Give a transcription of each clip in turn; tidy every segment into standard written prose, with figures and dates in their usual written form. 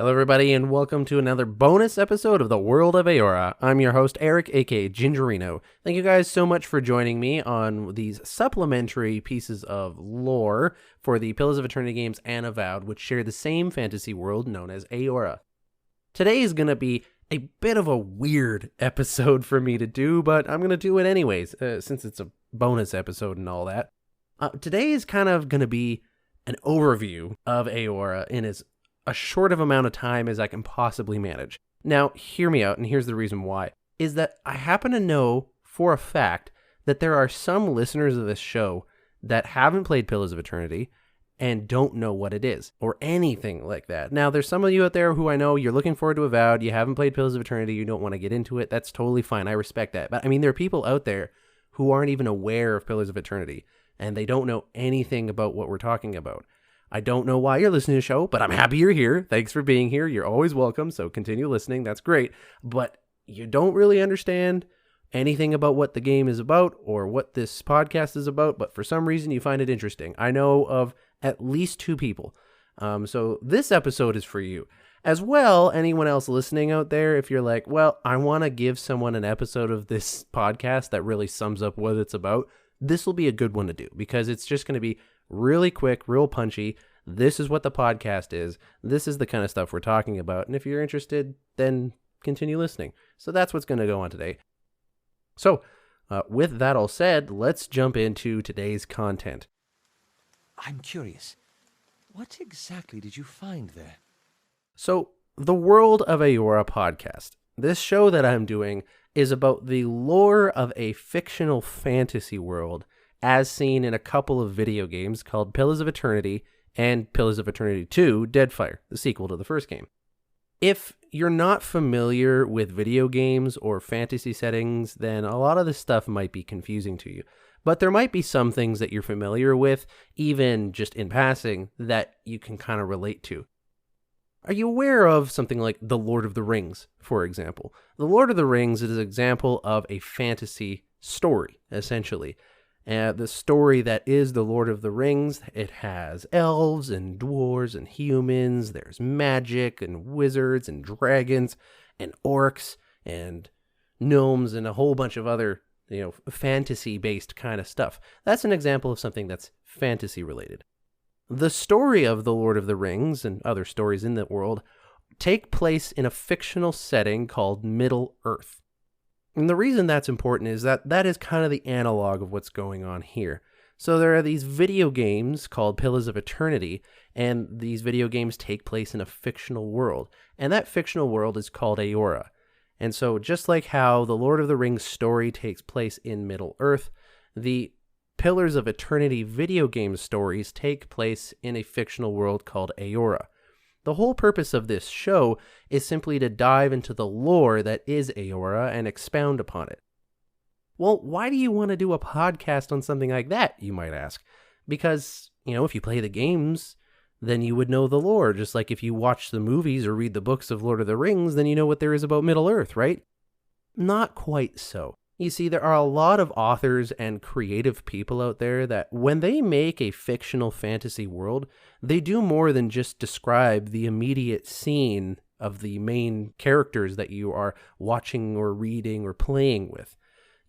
Hello everybody and welcome to another bonus episode of the World of EORA. I'm your host Eric, aka Gingerino. Thank you guys so much for joining me on these supplementary pieces of lore for the Pillars of Eternity games and Avowed, which share the same fantasy world known as EORA. Today is going to be a bit of a weird episode for me to do, but I'm going to do it anyways, since it's a bonus episode and all that. Today is kind of going to be an overview of EORA in as a short of amount of time as I can possibly manage. Now, hear me out, and here's the reason why, is that I happen to know for a fact that there are some listeners of this show that haven't played Pillars of Eternity and don't know what it is, or anything like that. Now, there's some of you out there who I know you're looking forward to Avowed, you haven't played Pillars of Eternity, you don't want to get into it, that's totally fine, I respect that. But I mean, there are people out there who aren't even aware of Pillars of Eternity, and they don't know anything about what we're talking about. I don't know why you're listening to the show, but I'm happy you're here. Thanks for being here. You're always welcome, so continue listening. That's great. But you don't really understand anything about what the game is about or what this podcast is about, but for some reason you find it interesting. I know of at least 2 people. So this episode is for you. As well, anyone else listening out there, if you're like, well, I want to give someone an episode of this podcast that really sums up what it's about, this will be a good one to do because it's just going to be really quick, real punchy. This is what the podcast is. This is the kind of stuff we're talking about. And if you're interested, then continue listening. So that's what's going to go on today. So with that all said, let's jump into today's content. I'm curious. What exactly did you find there? So the World of EORA podcast. This show that I'm doing is about the lore of a fictional fantasy world as seen in a couple of video games called Pillars of Eternity and Pillars of Eternity 2, Deadfire, the sequel to the first game. If you're not familiar with video games or fantasy settings, then a lot of this stuff might be confusing to you. But there might be some things that you're familiar with, even just in passing, that you can kind of relate to. Are you aware of something like The Lord of the Rings, for example? The Lord of the Rings is an example of a fantasy story, essentially. The story that is The Lord of the Rings, it has elves and dwarves and humans, there's magic and wizards and dragons and orcs and gnomes and a whole bunch of other, fantasy-based kind of stuff. That's an example of something that's fantasy-related. The story of The Lord of the Rings and other stories in the world take place in a fictional setting called Middle-earth. And the reason that's important is that that is kind of the analog of what's going on here. So there are these video games called Pillars of Eternity, and these video games take place in a fictional world. And that fictional world is called EORA. And so just like how the Lord of the Rings story takes place in Middle-earth, the Pillars of Eternity video game stories take place in a fictional world called EORA. The whole purpose of this show is simply to dive into the lore that is EORA and expound upon it. Well, why do you want to do a podcast on something like that, you might ask? Because, if you play the games, then you would know the lore. Just like if you watch the movies or read the books of Lord of the Rings, then you know what there is about Middle-earth, right? Not quite so. You see, there are a lot of authors and creative people out there that when they make a fictional fantasy world, they do more than just describe the immediate scene of the main characters that you are watching or reading or playing with.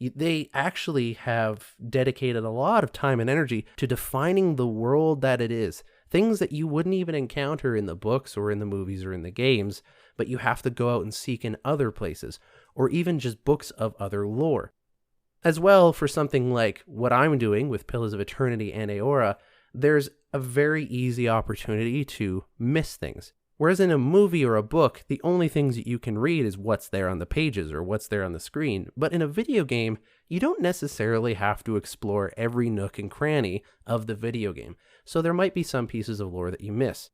They actually have dedicated a lot of time and energy to defining the world that it is. Things that you wouldn't even encounter in the books or in the movies or in the games, but you have to go out and seek in other places, or even just books of other lore. As well, for something like what I'm doing with Pillars of Eternity and EORA, there's a very easy opportunity to miss things. Whereas in a movie or a book, the only things that you can read is what's there on the pages or what's there on the screen. But in a video game, you don't necessarily have to explore every nook and cranny of the video game. So there might be some pieces of lore that you miss.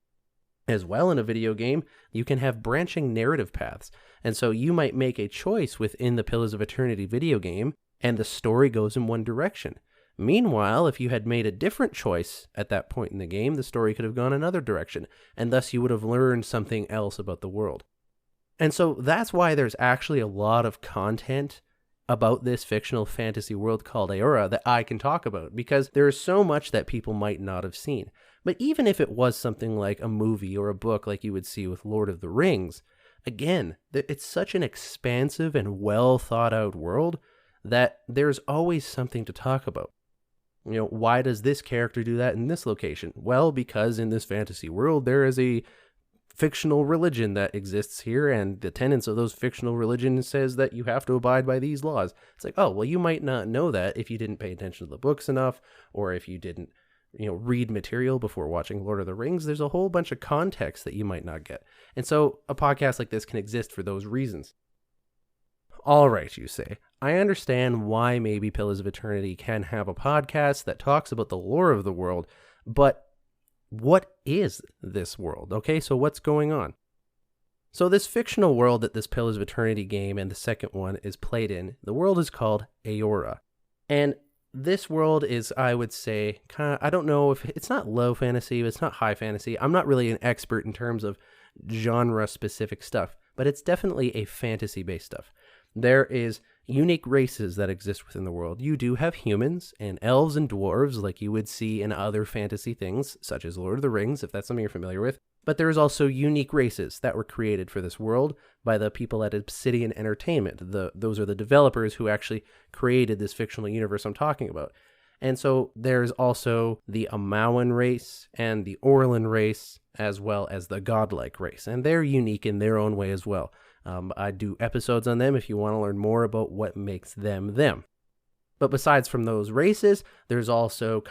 As well, in a video game, you can have branching narrative paths. And so you might make a choice within the Pillars of Eternity video game, and the story goes in one direction. Meanwhile, if you had made a different choice at that point in the game, the story could have gone another direction, and thus you would have learned something else about the world. And so that's why there's actually a lot of content about this fictional fantasy world called EORA that I can talk about, because there is so much that people might not have seen. But even if it was something like a movie or a book like you would see with Lord of the Rings, again, it's such an expansive and well thought out world that there's always something to talk about. Why does this character do that in this location? Well, because in this fantasy world, there is a fictional religion that exists here, and the tenets of those fictional religions says that you have to abide by these laws. It's like, oh, well, you might not know that if you didn't pay attention to the books enough, or if you didn't, read material before watching Lord of the Rings. There's a whole bunch of context that you might not get. And so a podcast like this can exist for those reasons. All right, you say. I understand why maybe Pillars of Eternity can have a podcast that talks about the lore of the world, but what is this world? Okay, so what's going on? So this fictional world that this Pillars of Eternity game and the second one is played in, the world is called Eora. And this world is, I would say, I don't know if it's not low fantasy, it's not high fantasy. I'm not really an expert in terms of genre-specific stuff, but it's definitely a fantasy-based stuff. There is unique races that exist within the world. You do have humans and elves and dwarves like you would see in other fantasy things, such as Lord of the Rings, if that's something you're familiar with. But there is also unique races that were created for this world by the people at Obsidian Entertainment. Those are the developers who actually created this fictional universe I'm talking about. And so there's also the Amawan race and the Orlan race, as well as the Godlike race. And they're unique in their own way as well. I do episodes on them if you want to learn more about what makes them them. But besides from those races, there's also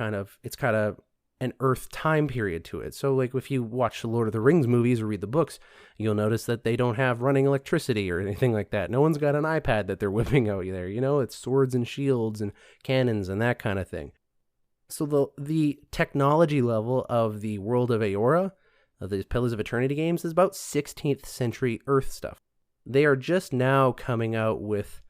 it's kind of an Earth time period to it. So like if you watch the Lord of the Rings movies or read the books, you'll notice that they don't have running electricity or anything like that. No one's got an iPad that they're whipping out there. It's swords and shields and cannons and that kind of thing. So the technology level of the world of Eora, of these Pillars of Eternity games, is about 16th century Earth stuff. They are just now coming out with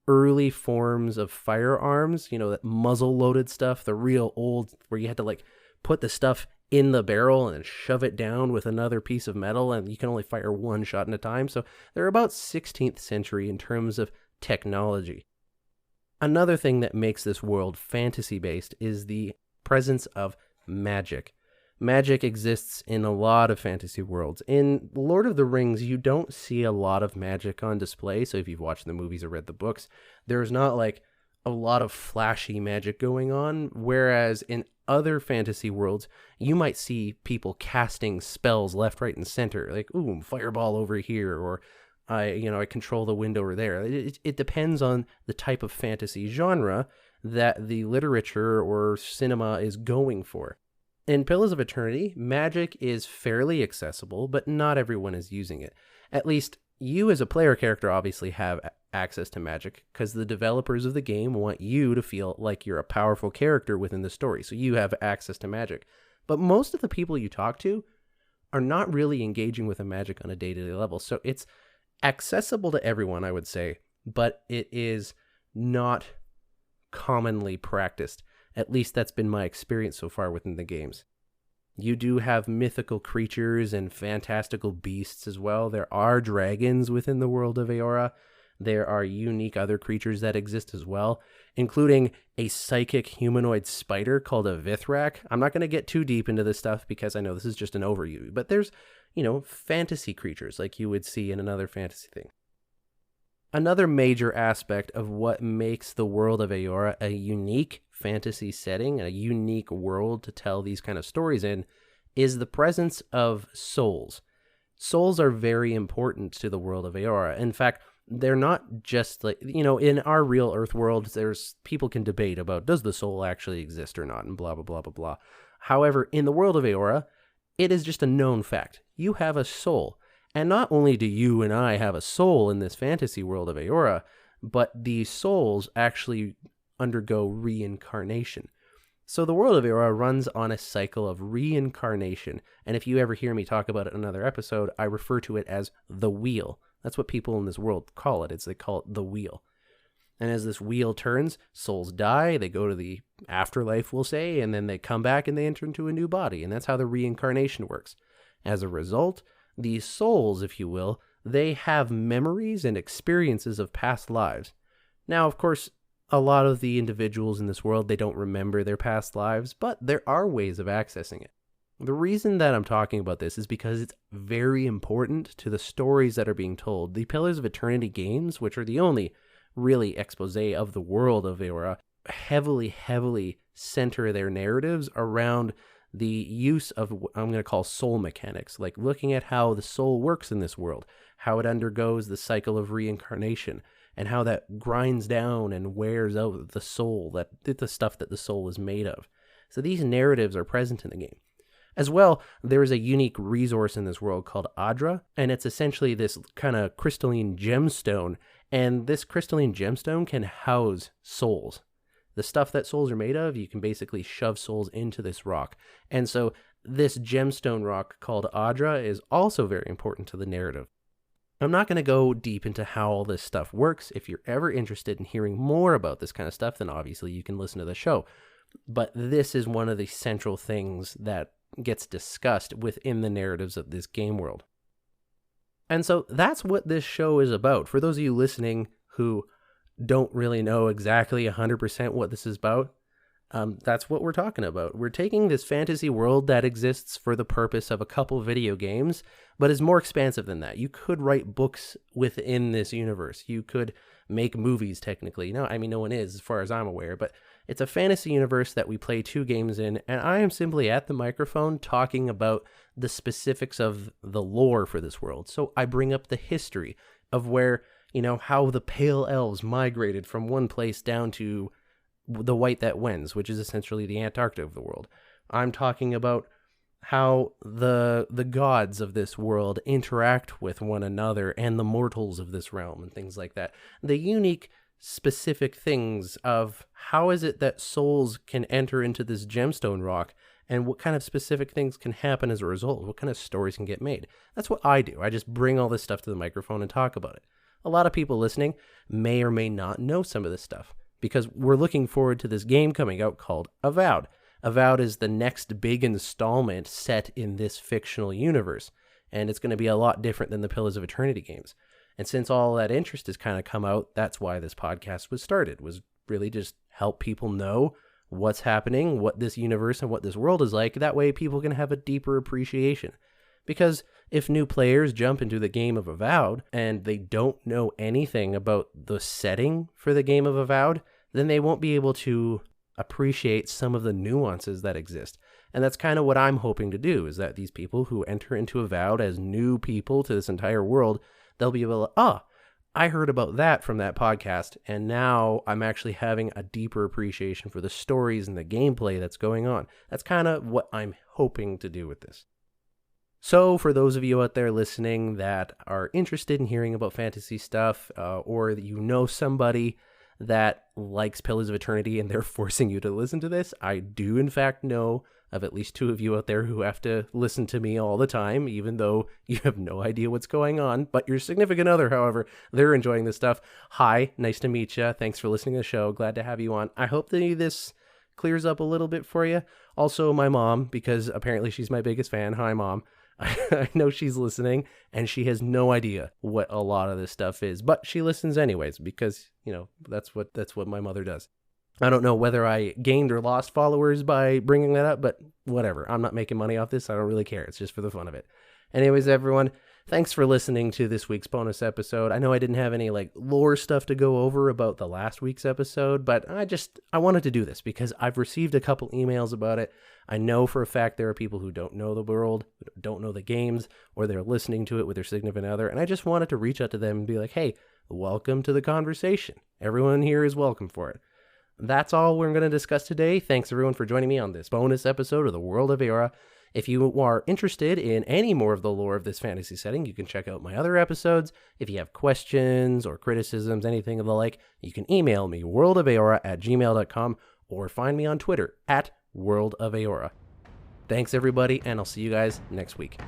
early forms of firearms, that muzzle-loaded stuff, the real old, where you had to put the stuff in the barrel and shove it down with another piece of metal, and you can only fire one shot at a time. So they're about 16th century in terms of technology. Another thing that makes this world fantasy-based is the presence of magic. Magic exists in a lot of fantasy worlds. In Lord of the Rings, you don't see a lot of magic on display. So if you've watched the movies or read the books, there's not a lot of flashy magic going on. Whereas in other fantasy worlds, you might see people casting spells left, right, and center. Like, ooh, fireball over here, or I control the wind over there. It depends on the type of fantasy genre that the literature or cinema is going for. In Pillars of Eternity, magic is fairly accessible, but not everyone is using it. At least you as a player character obviously have access to magic because the developers of the game want you to feel like you're a powerful character within the story, so you have access to magic. But most of the people you talk to are not really engaging with the magic on a day-to-day level, so it's accessible to everyone, I would say, but it is not commonly practiced. At least that's been my experience so far within the games. You do have mythical creatures and fantastical beasts as well. There are dragons within the world of Eora. There are unique other creatures that exist as well, including a psychic humanoid spider called a Vithrak. I'm not going to get too deep into this stuff because I know this is just an overview, but there's, fantasy creatures like you would see in another fantasy thing. Another major aspect of what makes the world of Eora a unique fantasy setting, a unique world to tell these kind of stories in, is the presence of souls. Souls are very important to the world of Eora. In fact, they're not just in our real Earth world, there's people can debate about does the soul actually exist or not and blah, blah, blah, blah, blah. However, in the world of Eora, it is just a known fact. You have a soul. And not only do you and I have a soul in this fantasy world of Eora, but these souls actually undergo reincarnation. So the world of Eora runs on a cycle of reincarnation. And if you ever hear me talk about it in another episode, I refer to it as the wheel. That's what people in this world call it. They call it the wheel. And as this wheel turns, souls die, they go to the afterlife, we'll say, and then they come back and they enter into a new body. And that's how the reincarnation works. As a result, these souls, if you will, they have memories and experiences of past lives. Now, of course, a lot of the individuals in this world, they don't remember their past lives, but there are ways of accessing it. The reason that I'm talking about this is because it's very important to the stories that are being told. The Pillars of Eternity games, which are the only really expose of the world of Eora, heavily center their narratives around the use of what I'm going to call soul mechanics, like looking at how the soul works in this world, how it undergoes the cycle of reincarnation, and how that grinds down and wears out the soul, the stuff that the soul is made of. So these narratives are present in the game. As well, there is a unique resource in this world called Adra, and it's essentially this kind of crystalline gemstone, and this crystalline gemstone can house souls. The stuff that souls are made of, you can basically shove souls into this rock. And so this gemstone rock called Adra is also very important to the narrative. I'm not going to go deep into how all this stuff works. If you're ever interested in hearing more about this kind of stuff, then obviously you can listen to the show. But this is one of the central things that gets discussed within the narratives of this game world. And so that's what this show is about. For those of you listening who don't really know exactly 100% what this is about, that's what we're talking about. We're taking this fantasy world that exists for the purpose of a couple video games, but is more expansive than that. You could write books within this universe. You could make movies, technically. No, I mean, no one is, as far as I'm aware, but it's a fantasy universe that we play 2 games in, and I am simply at the microphone talking about the specifics of the lore for this world. So I bring up the history of where, how the Pale Elves migrated from one place down to the White That Wins, which is essentially the Antarctica of the world. I'm talking about how the gods of this world interact with one another and the mortals of this realm and things like that. The unique specific things of how is it that souls can enter into this gemstone rock, and what kind of specific things can happen as a result, what kind of stories can get made. That's what I do. I just bring all this stuff to the microphone and talk about it. A lot of people listening may or may not know some of this stuff, because we're looking forward to this game coming out called Avowed. Avowed is the next big installment set in this fictional universe, and it's going to be a lot different than the Pillars of Eternity games. And since all that interest has kind of come out, that's why this podcast was started, was really just help people know what's happening, what this universe and what this world is like. That way people can have a deeper appreciation. Because if new players jump into the game of Avowed and they don't know anything about the setting for the game of Avowed, then they won't be able to appreciate some of the nuances that exist. And that's kind of what I'm hoping to do, is that these people who enter into Avowed as new people to this entire world, they'll be able to, I heard about that from that podcast, and now I'm actually having a deeper appreciation for the stories and the gameplay that's going on. That's kind of what I'm hoping to do with this. So for those of you out there listening that are interested in hearing about fantasy stuff, or you know somebody that likes Pillars of Eternity and they're forcing you to listen to this, I do in fact know of at least 2 of you out there who have to listen to me all the time, even though you have no idea what's going on. But your significant other, however, they're enjoying this stuff. Hi, nice to meet you. Thanks for listening to the show. Glad to have you on. I hope that this clears up a little bit for you. Also, my mom, because apparently she's my biggest fan. Hi, Mom. I know she's listening, and she has no idea what a lot of this stuff is, but she listens anyways, because, that's what my mother does. I don't know whether I gained or lost followers by bringing that up, but whatever. I'm not making money off this. I don't really care. It's just for the fun of it. Anyways, everyone, thanks for listening to this week's bonus episode. I know I didn't have any lore stuff to go over about the last week's episode, but I wanted to do this because I've received a couple emails about it. I know for a fact there are people who don't know the world, don't know the games, or they're listening to it with their significant other, and I just wanted to reach out to them and be like, hey, welcome to the conversation. Everyone here is welcome for it. That's all we're going to discuss today. Thanks everyone for joining me on this bonus episode of the World of EORA. If you are interested in any more of the lore of this fantasy setting, you can check out my other episodes. If you have questions or criticisms, anything of the like, you can email me, worldofeora@gmail.com, or find me on Twitter @worldofeora. Thanks everybody, and I'll see you guys next week.